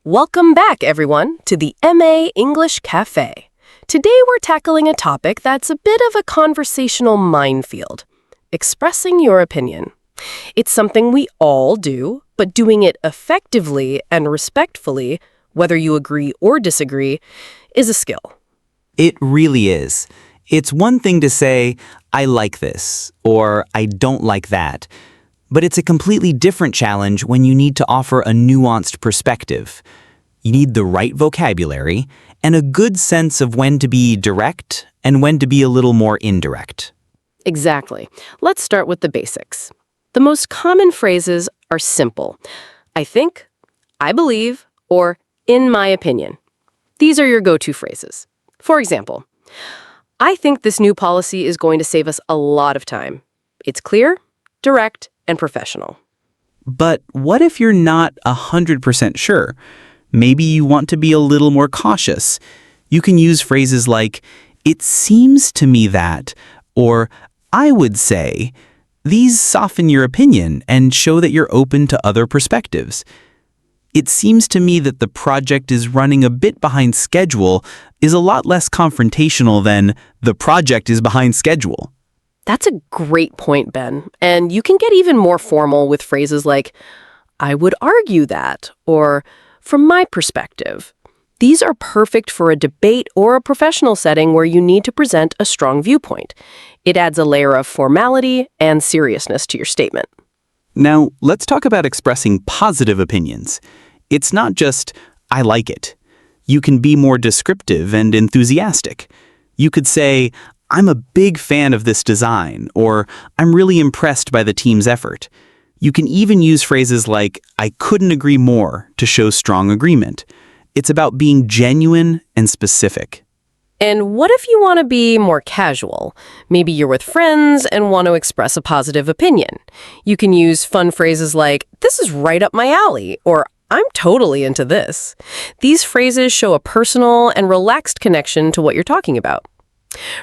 Welcome back, everyone, to the MA English Cafe. Today we're tackling a topic that's a bit of a conversational minefield, expressing your opinion. It's something we all do, but doing it effectively and respectfully, whether you agree or disagree, is a skill. It really is. It's one thing to say, I like this, or I don't like that. But it's a completely different challenge when you need to offer a nuanced perspective. You need the right vocabulary and a good sense of when to be direct and when to be a little more indirect. Exactly. Let's start with the basics. The most common phrases are simple. I think, I believe, or in my opinion. These are your go-to phrases. For example, I think this new policy is going to save us a lot of time. It's clear, direct, and professional. But what if you're not 100% sure? Maybe you want to be a little more cautious. You can use phrases like, it seems to me that, or I would say. These soften your opinion and show that you're open to other perspectives. It seems to me that the project is running a bit behind schedule is a lot less confrontational than the project is behind schedule. That's a great point, Ben. And you can get even more formal with phrases like, I would argue that, or from my perspective. These are perfect for a debate or a professional setting where you need to present a strong viewpoint. It adds a layer of formality and seriousness to your statement. Now, let's talk about expressing positive opinions. It's not just, I like it. You can be more descriptive and enthusiastic. You could say, I'm a big fan of this design, or I'm really impressed by the team's effort. You can even use phrases like, I couldn't agree more to show strong agreement. It's about being genuine and specific. And what if you want to be more casual? Maybe you're with friends and want to express a positive opinion. You can use fun phrases like, this is right up my alley, or I'm totally into this. These phrases show a personal and relaxed connection to what you're talking about.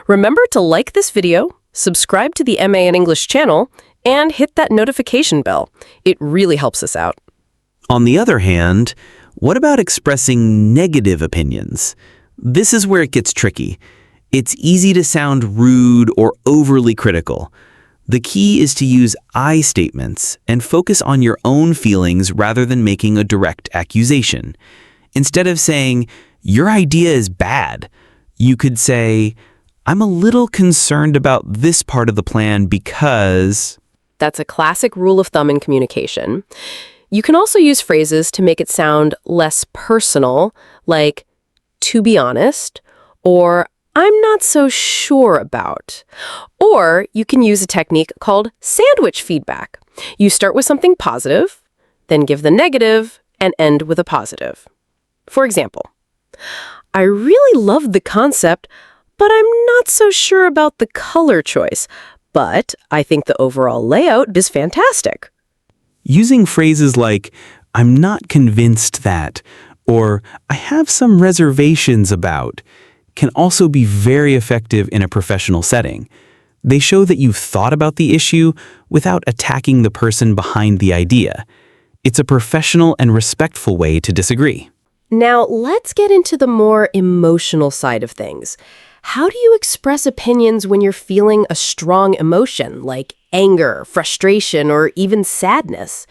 Remember to like this video, subscribe to the MA in English channel, and hit that notification bell. It really helps us out. On the other hand, what about expressing negative opinions? This is where it gets tricky. It's easy to sound rude or overly critical. The key is to use I statements and focus on your own feelings rather than making a direct accusation. Instead of saying, your idea is bad, you could say, I'm a little concerned about this part of the plan because... That's a classic rule of thumb in communication. You can also use phrases to make it sound less personal, like, to be honest, or I'm not so sure about. Or you can use a technique called sandwich feedback. You start with something positive, then give the negative, and end with a positive. For example, I really love the concept, but I'm not so sure about the color choice. But I think the overall layout is fantastic. Using phrases like, I'm not convinced that, or I have some reservations about, can also be very effective in a professional setting. They show that you've thought about the issue without attacking the person behind the idea. It's a professional and respectful way to disagree. Now, let's get into the more emotional side of things. How do you express opinions when you're feeling a strong emotion, like anger, frustration, or even sadness?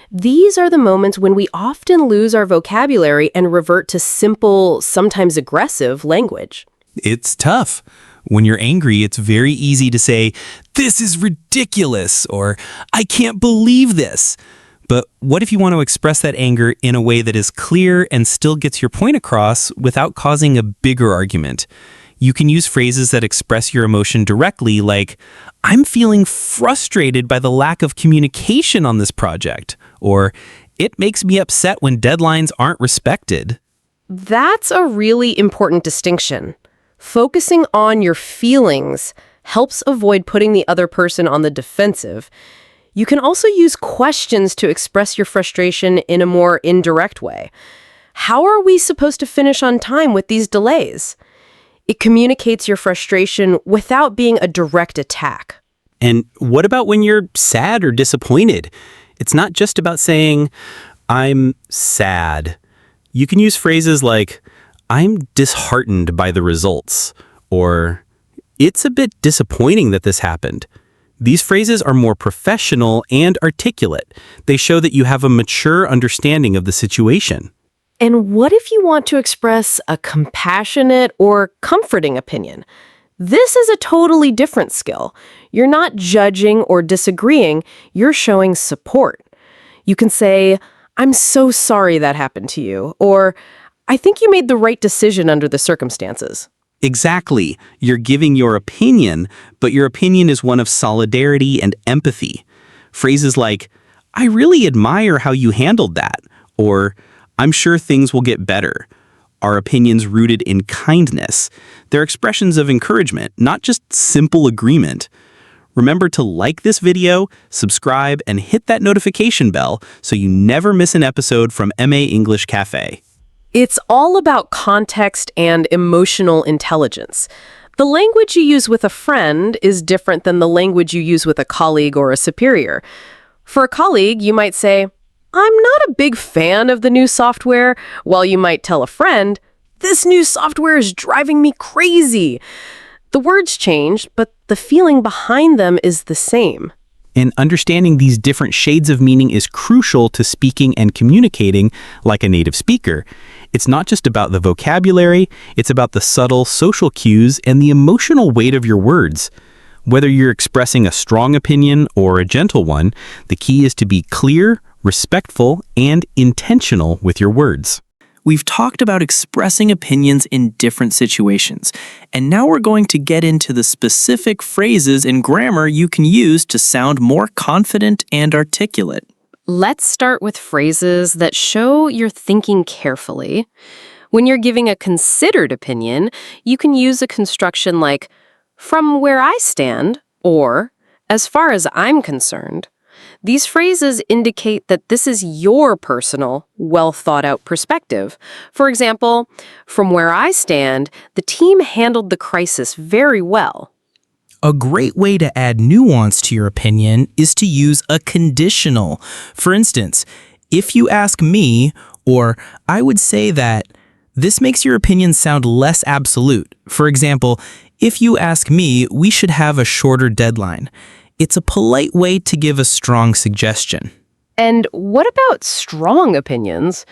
These are the moments when we often lose our vocabulary and revert to simple, sometimes aggressive language. It's tough. When you're angry, it's very easy to say, this is ridiculous, or I can't believe this. But what if you want to express that anger in a way that is clear and still gets your point across without causing a bigger argument? You can use phrases that express your emotion directly, like, I'm feeling frustrated by the lack of communication on this project, or it makes me upset when deadlines aren't respected. That's a really important distinction. Focusing on your feelings helps avoid putting the other person on the defensive. You can also use questions to express your frustration in a more indirect way. How are we supposed to finish on time with these delays? It communicates your frustration without being a direct attack. And what about when you're sad or disappointed? It's not just about saying, I'm sad. You can use phrases like, I'm disheartened by the results, or it's a bit disappointing that this happened. These phrases are more professional and articulate. They show that you have a mature understanding of the situation. And what if you want to express a compassionate or comforting opinion? This is a totally different skill. You're not judging or disagreeing, you're showing support. You can say, I'm so sorry that happened to you, or I think you made the right decision under the circumstances. Exactly. You're giving your opinion, but your opinion is one of solidarity and empathy. Phrases like, I really admire how you handled that, or I'm sure things will get better, are opinions rooted in kindness. They're expressions of encouragement, not just simple agreement. Remember to like this video, subscribe, and hit that notification bell so you never miss an episode from MA English Cafe. It's all about context and emotional intelligence. The language you use with a friend is different than the language you use with a colleague or a superior. For a colleague, you might say, I'm not a big fan of the new software, while you might tell a friend, this new software is driving me crazy. The words changed, but the feeling behind them is the same. And understanding these different shades of meaning is crucial to speaking and communicating like a native speaker. It's not just about the vocabulary, it's about the subtle social cues and the emotional weight of your words. Whether you're expressing a strong opinion or a gentle one, the key is to be clear, respectful, and intentional with your words. We've talked about expressing opinions in different situations, and now we're going to get into the specific phrases and grammar you can use to sound more confident and articulate. Let's start with phrases that show you're thinking carefully. When you're giving a considered opinion, you can use a construction like, from where I stand, or, as far as I'm concerned. These phrases indicate that this is your personal, well-thought-out perspective. For example, from where I stand, the team handled the crisis very well. A great way to add nuance to your opinion is to use a conditional. For instance, if you ask me, or I would say that, this makes your opinion sound less absolute. For example, if you ask me, we should have a shorter deadline. It's a polite way to give a strong suggestion. And what about strong opinions?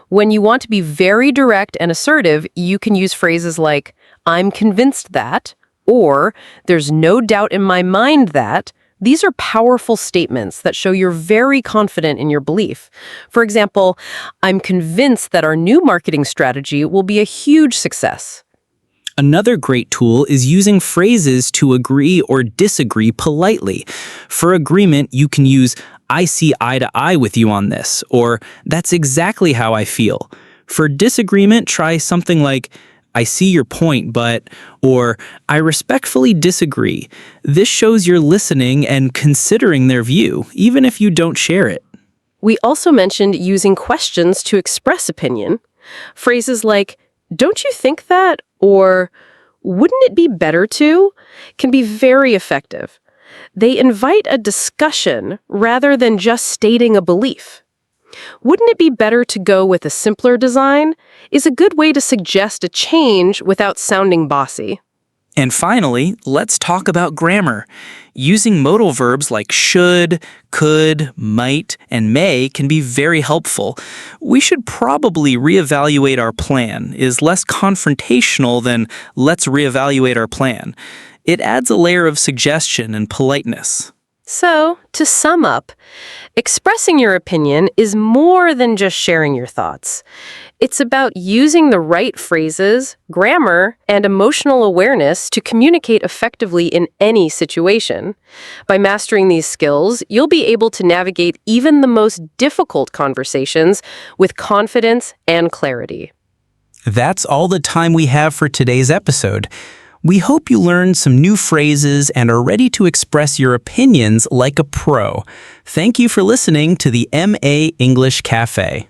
When you want to be very direct and assertive, you can use phrases like, I'm convinced that, or there's no doubt in my mind that. These are powerful statements that show you're very confident in your belief. For example, I'm convinced that our new marketing strategy will be a huge success. Another great tool is using phrases to agree or disagree politely. For agreement, you can use, I see eye to eye with you on this, or that's exactly how I feel. For disagreement, try something like, I see your point, but, or I respectfully disagree. This shows you're listening and considering their view, even if you don't share it. We also mentioned using questions to express opinion. Phrases like, don't you think that? Or wouldn't it be better to? Can be very effective. They invite a discussion rather than just stating a belief. Wouldn't it be better to go with a simpler design? Is a good way to suggest a change without sounding bossy. And finally, let's talk about grammar. Using modal verbs like should, could, might, and may can be very helpful. We should probably reevaluate our plan is less confrontational than let's reevaluate our plan. It adds a layer of suggestion and politeness. So, to sum up, expressing your opinion is more than just sharing your thoughts. It's about using the right phrases, grammar, and emotional awareness to communicate effectively in any situation. By mastering these skills, you'll be able to navigate even the most difficult conversations with confidence and clarity. That's all the time we have for today's episode. We hope you learned some new phrases and are ready to express your opinions like a pro. Thank you for listening to the MA English Cafe.